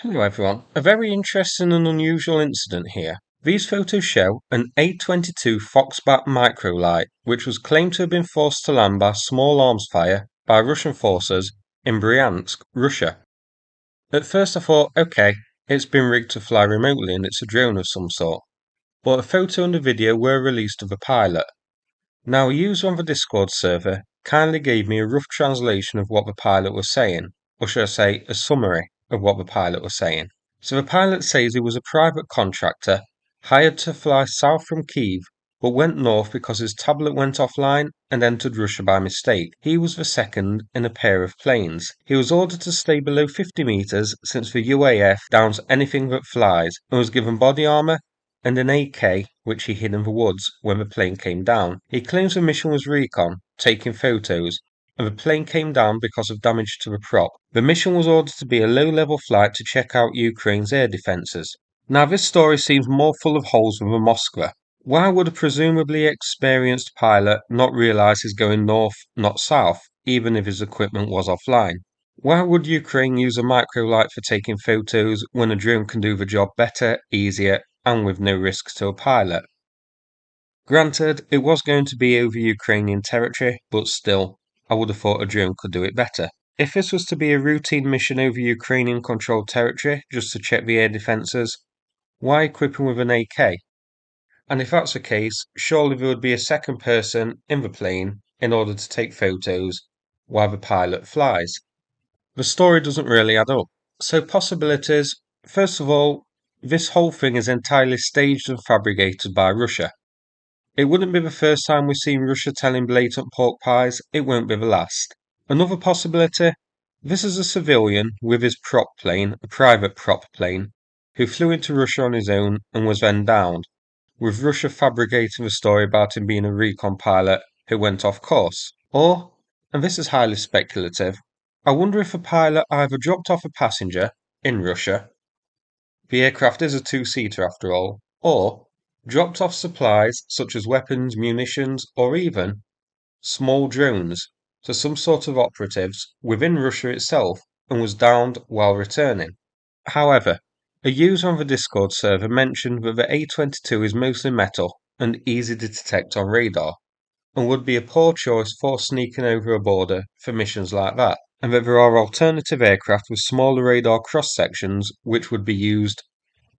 Hello everyone. A very interesting and unusual incident here. These photos show an A-22 Foxbat microlight, which was claimed to have been forced to land by small arms fire by Russian forces in Bryansk, Russia. At first I thought, okay, it's been rigged to fly remotely and it's a drone of some sort. But a photo and a video were released of a pilot. Now a user on the Discord server kindly gave me a rough translation of what the pilot was saying, or should I say a summary of what the pilot was saying. So the pilot says he was a private contractor, hired to fly south from Kiev, but went north because his tablet went offline and entered Russia by mistake. He was the second in a pair of planes. He was ordered to stay below 50 meters since the UAF downs anything that flies, and was given body armor and an AK, which he hid in the woods when the plane came down. He claims the mission was Recon, taking photos, and the plane came down because of damage to the prop. The mission was ordered to be a low-level flight to check out Ukraine's air defences. Now this story seems more full of holes than the Moskva. Why would a presumably experienced pilot not realise he's going north, not south, even if his equipment was offline? Why would Ukraine use a microlight for taking photos when a drone can do the job better, easier, and with no risks to a pilot? Granted, it was going to be over Ukrainian territory, but still, I would have thought a drone could do it better. If this was to be a routine mission over Ukrainian controlled territory, just to check the air defences, why equip him with an AK? And if that's the case, surely there would be a second person in the plane in order to take photos while the pilot flies. The story doesn't really add up. So possibilities, first of all, this whole thing is entirely staged and fabricated by Russia. It wouldn't be the first time we've seen Russia telling blatant pork pies, it won't be the last. Another possibility, this is a civilian with his prop plane, a private prop plane, who flew into Russia on his own and was then downed, with Russia fabricating the story about him being a recon pilot who went off course. Or, and this is highly speculative, I wonder if a pilot either dropped off a passenger in Russia, the aircraft is a two-seater after all, or dropped off supplies such as weapons, munitions, or even small drones to some sort of operatives within Russia itself and was downed while returning. However, a user on the Discord server mentioned that the A-22 is mostly metal and easy to detect on radar, and would be a poor choice for sneaking over a border for missions like that, and that there are alternative aircraft with smaller radar cross-sections which would be used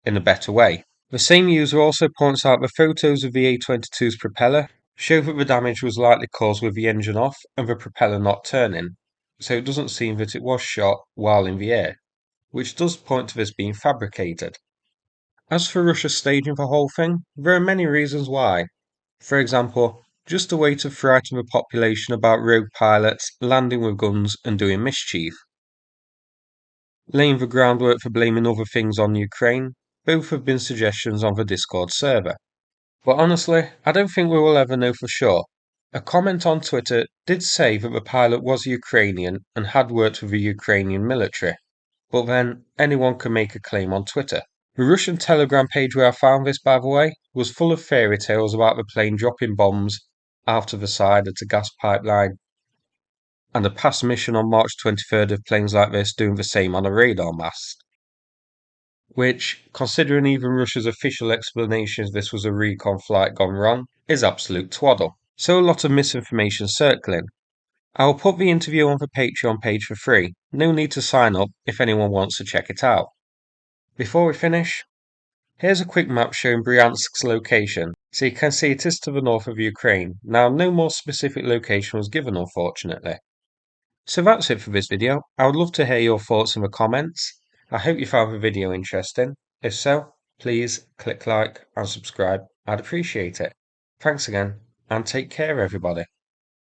in a better way. The same user also points out the photos of the A-22's propeller show that the damage was likely caused with the engine off and the propeller not turning, so it doesn't seem that it was shot while in the air, which does point to this being fabricated. As for Russia staging the whole thing, there are many reasons why. For example, just a way to frighten the population about rogue pilots landing with guns and doing mischief. Laying the groundwork for blaming other things on Ukraine, both have been suggestions on the Discord server. But honestly, I don't think we will ever know for sure. A comment on Twitter did say that the pilot was Ukrainian and had worked with the Ukrainian military, but then anyone can make a claim on Twitter. The Russian Telegram page where I found this, by the way, was full of fairy tales about the plane dropping bombs out of the side at a gas pipeline, and a past mission on March 23rd of planes like this doing the same on a radar mast. Which, considering even Russia's official explanations this was a recon flight gone wrong, is absolute twaddle. So a lot of misinformation circling. I will put the interview on the Patreon page for free, no need to sign up if anyone wants to check it out. Before we finish, here's a quick map showing Briansk's location, so you can see it is to the north of Ukraine. Now no more specific location was given unfortunately. So that's it for this video. I would love to hear your thoughts in the comments. I hope you found the video interesting. If so, please click like and subscribe. I'd appreciate it. Thanks again, and take care everybody.